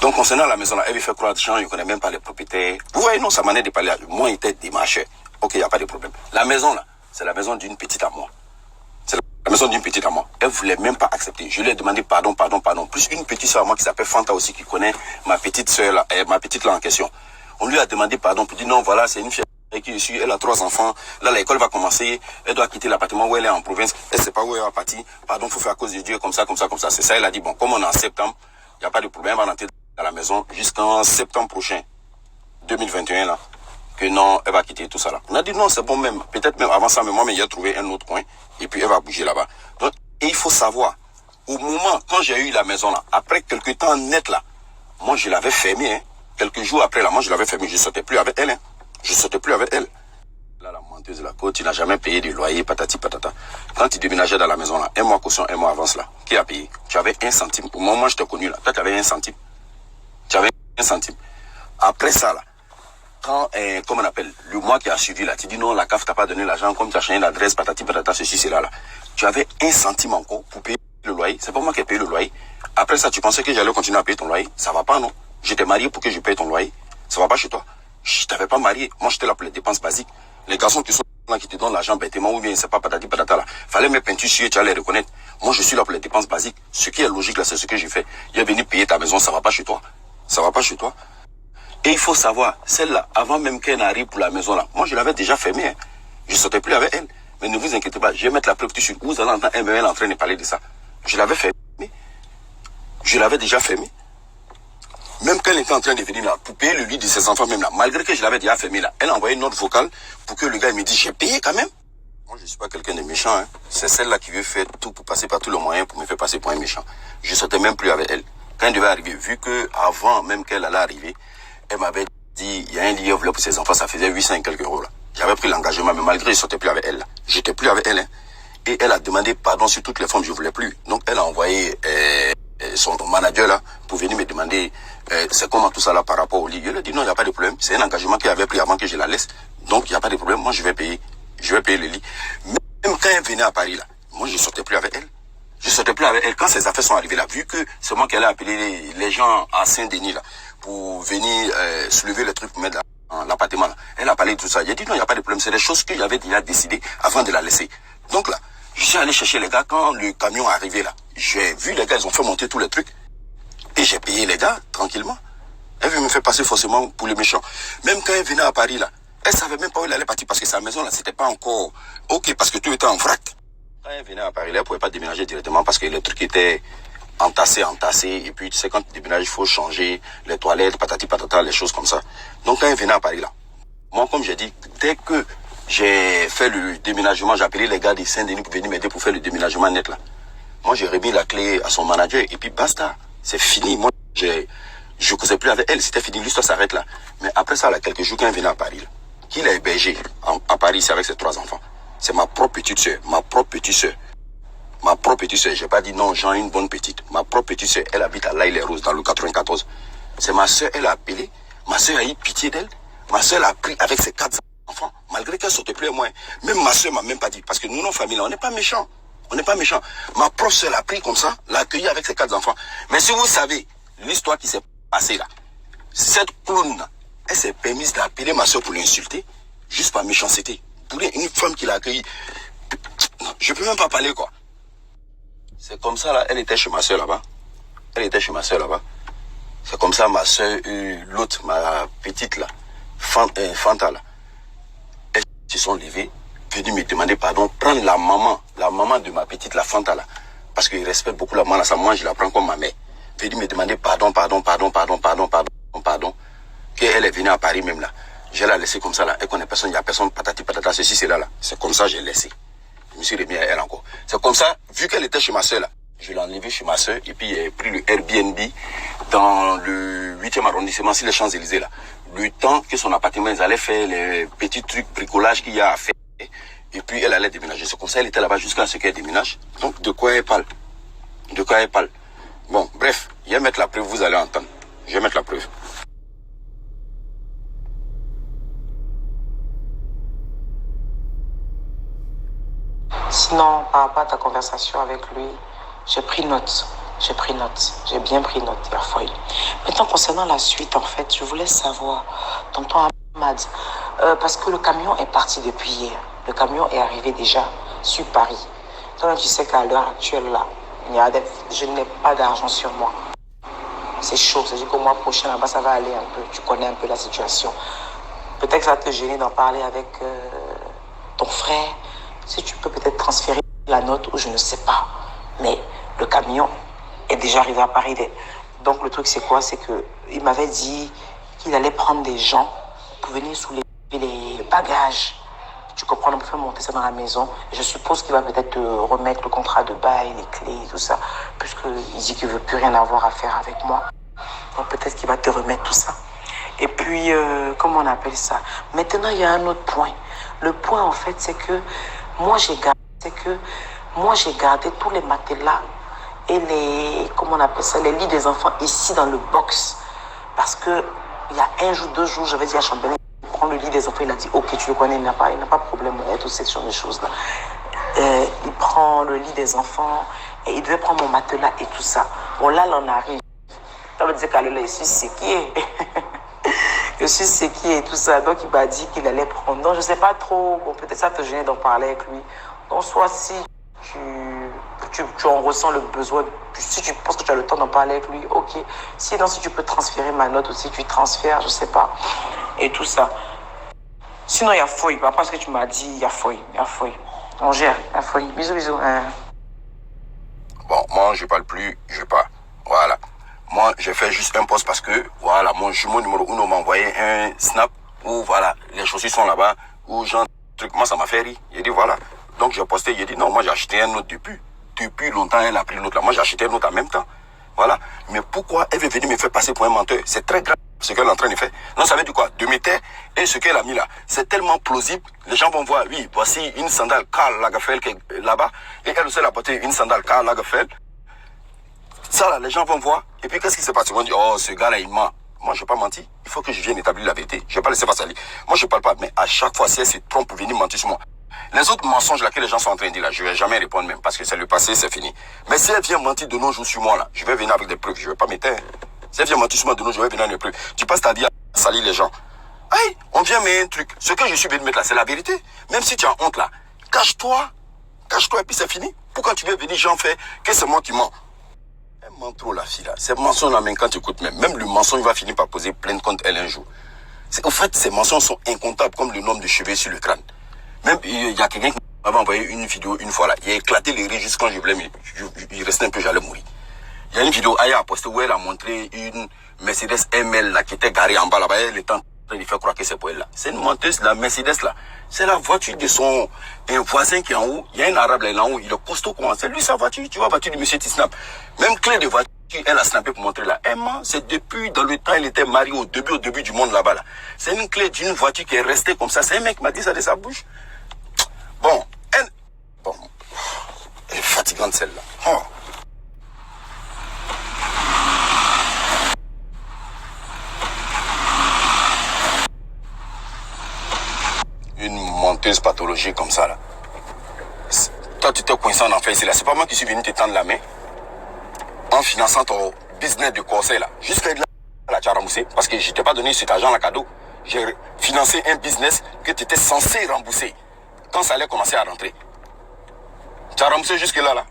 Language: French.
Donc, concernant la maison là, elle veut faire croire à des gens, je ne connais même pas les propriétaires. Vous voyez, non, sa manière de parler, moi, il était démarché. Ok, il n'y a pas de problème. La maison là, c'est la maison d'une petite à moi. C'est la maison d'une petite à moi. Elle ne voulait même pas accepter. Je lui ai demandé pardon. Plus une petite soeur à moi qui s'appelle Fanta aussi, qui connaît ma petite soeur là, ma petite là en question. On lui a demandé pardon, puis dit non, voilà, c'est une fille qui est elle a 3 enfants. Là, l'école va commencer. Elle doit quitter l'appartement où elle est en province. Elle ne sait pas où elle va partir. Pardon, il faut faire à cause de Dieu, comme ça. C'est ça, elle a dit, bon, comme on est en septembre, il n'y a pas de problème, elle va rentrer dans la maison jusqu'en septembre prochain, 2021 là. Que non, elle va quitter tout ça là. On a dit non, c'est bon même. Peut-être même avant ça, mais moi, mais il a trouvé un autre coin. Et puis, elle va bouger là-bas. Donc, et il faut savoir, au moment, quand j'ai eu la maison là, après quelques temps net là, moi, je l'avais fermée, hein. Quelques jours après là, moi, je l'avais fermée. Je ne sortais plus avec elle, hein. Je ne sortais plus avec elle. Là, la menteuse de la côte, il n'a jamais payé de loyer, patati patata. Quand il déménageait dans la maison là, un mois caution, un mois avance là, qui a payé? Tu avais 1 centime. Au moment où je t'ai connu là, toi, tu avais 1 centime. Tu avais 1 centime. Après ça là, quand, comme on appelle, le mois qui a suivi là, tu dis non, la CAF t'a pas donné l'argent, comme tu as changé l'adresse, patati patata, ceci, cela là. Tu avais 1 centime encore pour payer le loyer. C'est pas moi qui ai payé le loyer. Après ça, tu pensais que j'allais continuer à payer ton loyer? Ça va pas, non? J'étais marié pour que je paye ton loyer. Ça va pas chez toi? Je t'avais pas marié. Moi, j'étais là pour les dépenses basiques. Les garçons qui sont là, qui te donnent l'argent bêtement, ou bien, c'est pas patati patata là. Fallait mettre peinture sur eux, tu allais les reconnaître. Moi, je suis là pour les dépenses basiques. Ce qui est logique là, c'est ce que j'ai fait. Il est venu payer ta maison, ça va pas chez toi. Ça va pas chez toi. Et il faut savoir, celle-là, avant même qu'elle n'arrive pour la maison là, moi je l'avais déjà fermée. Hein. Je ne sortais plus avec elle. Mais ne vous inquiétez pas, je vais mettre la preuve dessus. Vous allez entendre ML en train de parler de ça. Je l'avais fermée. Je l'avais déjà fermée. Même quand elle était en train de venir là, pour payer le lit de ses enfants même là, malgré que je l'avais déjà fermée là, elle a envoyé une note vocale pour que le gars me dise, j'ai payé quand même. Moi je ne suis pas quelqu'un de méchant. Hein. C'est celle-là qui veut faire tout pour passer par tous les moyens pour me faire passer pour un méchant. Je ne sortais même plus avec elle. Quand elle devait arriver, vu que avant même qu'elle allait arriver, elle m'avait dit, il y a un lit pour ses enfants, ça faisait 800 et quelques euros là. J'avais pris l'engagement, mais malgré, je ne sortais plus avec elle là. J'étais plus avec elle. Hein. Et elle a demandé pardon sur toutes les formes, je ne voulais plus. Donc elle a envoyé son manager là pour venir me demander c'est comment tout ça là par rapport au lit. Je lui ai dit non, il n'y a pas de problème. C'est un engagement qu'elle avait pris avant que je la laisse. Donc il n'y a pas de problème, moi je vais payer. Je vais payer le lit. Même quand elle venait à Paris là, moi je ne sortais plus avec elle. Je ne sortais plus avec elle. Quand ses affaires sont arrivées là, vu que c'est moi qui allais appeler les gens à Saint-Denis là, pour venir soulever les trucs pour mettre dans l'appartement là. Elle a parlé de tout ça. J'ai dit non, il n'y a pas de problème. C'est des choses que j'avais déjà décidé avant de la laisser. Donc là, je suis allé chercher les gars quand le camion est arrivé là. J'ai vu les gars, ils ont fait monter tous les trucs. Et j'ai payé les gars tranquillement. Elle veut me faire passer forcément pour les méchants. Même quand elle venait à Paris là, elle savait même pas où elle allait partir parce que sa maison là, c'était pas encore ok parce que tout était en vrac. Quand elle venait à Paris là, elle pouvait pas déménager directement parce que les trucs étaient entassés. Et puis tu sais, quand tu déménages, il faut changer les toilettes, patati patata, les choses comme ça. Donc quand elle venait à Paris là, moi comme j'ai dit, dès que j'ai fait le déménagement, j'ai appelé les gars de Saint-Denis pour venir m'aider pour faire le déménagement net là. Moi j'ai remis la clé à son manager et puis basta. C'est fini. Moi je causais plus avec elle, c'était fini, l'histoire s'arrête là. Mais après ça, là, quelques jours quand elle venait à Paris là, qui l'a hébergé à Paris, c'est avec ses 3 enfants. C'est ma propre petite soeur, ma propre petite soeur. Ma propre petite soeur, j'ai pas dit non, Jean, une bonne petite. Ma propre petite soeur, elle habite à L'Aille-les-Roses, dans le 94. C'est ma soeur, elle a appelé. Ma soeur a eu pitié d'elle. Ma soeur l'a pris avec ses 4 enfants, malgré qu'elle sortait plus et moins. Même ma soeur m'a même pas dit, parce que nous, nos familles, là, on n'est pas méchants. On n'est pas méchants. Ma propre soeur l'a pris comme ça, l'a accueilli avec ses 4 enfants. Mais si vous savez l'histoire qui s'est passée là, cette clown là, elle s'est permise d'appeler ma soeur pour l'insulter, juste par méchanceté. Pour une femme qui l'a accueillie. Non, je peux même pas parler quoi. C'est comme ça là, elle était chez ma soeur là-bas. C'est comme ça ma soeur, l'autre, ma petite là, Fanta là. Elles se sont levées, venues me demander pardon, prendre la maman de ma petite, la Fanta là. Parce qu'ils respectent beaucoup la maman, ça, moi je la prends comme ma mère. Venue me demander pardon. Qu'elle est venue à Paris même là. Je l'ai laissée comme ça là. Elle connaît personne, il n'y a personne, patati patata, ceci, c'est là. C'est comme ça que j'ai laissé. Je me suis remis à elle encore. C'est comme ça, vu qu'elle était chez ma soeur là, je l'ai enlevée chez ma soeur et puis j'ai pris le Airbnb dans le 8e arrondissement, sur les Champs-Élysées là. Le temps que son appartement, ils allaient faire les petits trucs bricolage qu'il y a à faire. Et puis elle allait déménager. C'est comme ça, elle était là-bas jusqu'à ce qu'elle déménage. Donc de quoi elle parle? Bon, bref, je vais mettre la preuve, vous allez entendre. Je vais mettre la preuve. Sinon, par rapport à ta conversation avec lui, j'ai pris note. J'ai bien pris note, il y a folie. Maintenant, Maintenant, concernant la suite, en fait, je voulais savoir, tonton Ahmad, parce que le camion est parti depuis hier. Le camion est arrivé déjà sur Paris. Donc, tu sais qu'à l'heure actuelle, là, je n'ai pas d'argent sur moi. C'est chaud, c'est-à-dire qu'au mois prochain, là-bas, ça va aller un peu. Tu connais un peu la situation. Peut-être que ça va te gêner d'en parler avec ton frère. Si tu peux peut-être transférer la note ou je ne sais pas. Mais le camion est déjà arrivé à Paris. Donc le truc c'est quoi? C'est qu'il m'avait dit qu'il allait prendre des gens pour venir soulever les bagages. Tu comprends, on peut faire monter ça dans la maison. Je suppose qu'il va peut-être te remettre le contrat de bail, les clés et tout ça. Puisqu'il dit qu'il ne veut plus rien avoir à faire avec moi. Donc peut-être qu'il va te remettre tout ça. Et puis, comment on appelle ça? Maintenant, il y a un autre point. Le point, en fait, c'est que moi, j'ai gardé tous les matelas et comment on appelle ça, les lits des enfants ici dans le box. Parce que il y a un jour, 2 jours, j'avais dit à Chambellan, prends le lit des enfants. Il a dit, ok, tu le connais, il n'a pas de problème. Il y a toutes ces choses-là. Il prend le lit des enfants et il devait prendre mon matelas et tout ça. Bon, là, on arrive. Ça veut dire qu'elle est ici, c'est qui est. Je suis c'est qui et tout ça. Donc, il m'a dit qu'il allait prendre. Donc, je ne sais pas trop. Bon, peut-être ça te gêne d'en parler avec lui. Donc, soit si tu en ressens le besoin, si tu penses que tu as le temps d'en parler avec lui, ok. Sinon, si tu peux transférer ma note aussi, tu transfères, je ne sais pas. Et tout ça. Sinon, il y a Foy. Après ce que tu m'as dit, il y a Foy. On gère, il y a Foy. Bisous, bisous. Bon, moi, je parle plus, je pars. Voilà. Moi, j'ai fait juste un post parce que, voilà, mon jumeau numéro 1 m'a envoyé un snap où, voilà, les chaussures sont là-bas, où genre, truc, moi, ça m'a fait rire. Il dit, voilà. Donc, j'ai posté, il dit, non, moi, j'ai acheté un autre depuis. Depuis longtemps, elle a pris l'autre là. Moi, j'ai acheté un autre en même temps. Voilà. Mais pourquoi elle veut venir me faire passer pour un menteur? C'est très grave ce qu'elle est en train de faire. Non, ça veut dire quoi? De mes terres et ce qu'elle a mis là. C'est tellement plausible. Les gens vont voir, oui, voici une sandale Karl Lagerfeld qui est là-bas. Et elle aussi, elle a porté une sandale Karl Lagerfeld. Ça là, les gens vont voir. Et puis, qu'est-ce qui se passe? Ils vont dire, oh, ce gars-là, il ment. Moi, je n'ai pas menti. Il faut que je vienne établir la vérité. Je ne vais pas laisser passer Ali. Moi, je ne parle pas. Mais à chaque fois, si elle se trompe pour venir mentir sur moi. Les autres mensonges là que les gens sont en train de dire là, je ne vais jamais répondre même. Parce que c'est le passé, c'est fini. Mais si elle vient mentir de nos jours sur moi là, je vais venir avec des preuves. Je ne vais pas m'éteindre. Si elle vient mentir sur moi de nos jours, je vais venir avec des preuves. Tu passes ta vie à salir les gens. Hey, on vient mettre un truc. Ce que je suis venu mettre là, c'est la vérité. Même si tu as honte là, cache-toi. Cache-toi et puis c'est fini. Pourquoi tu veux venir, j'en fais que c'est moi qui mens? Elle ment trop la fille là. Ces mensonges là, même quand tu écoutes même le mensonge va finir par poser plainte contre elle un jour. Au fait, ces mensonges sont incomptables comme le nombre de cheveux sur le crâne. Même, il y a quelqu'un qui m'avait envoyé une vidéo une fois là. Il a éclaté les rires juste quand je voulais, mais il restait un peu, j'allais mourir. Il y a une vidéo, Aya a posté où elle a montré une Mercedes ML là, qui était garée en bas là-bas. Elle était en train de faire croire que c'est pour elle là. C'est une menteuse, la Mercedes là. C'est la voiture de un voisin qui est en haut. Il y a un arabe là, il est en haut. Il est costaud comment? C'est lui sa voiture. Tu vois, voiture du monsieur Tisnap. Même clé de voiture, elle a snappé pour montrer là. Elle ment, c'est depuis, dans le temps, elle était mariée au début du monde là-bas là. C'est une clé d'une voiture qui est restée comme ça. C'est un mec qui m'a dit ça de sa bouche. Bon, elle est fatigante celle-là. Oh. Une menteuse pathologique comme ça là. Toi tu t'es coincé en enfer ici là. C'est pas moi qui suis venu te tendre la main en finançant ton business de conseil là. Jusqu'à là tu as remboursé parce que je t'ai pas donné cet argent là cadeau. J'ai financé un business que tu étais censé rembourser quand ça allait commencer à rentrer. Tu as remboursé jusque là là.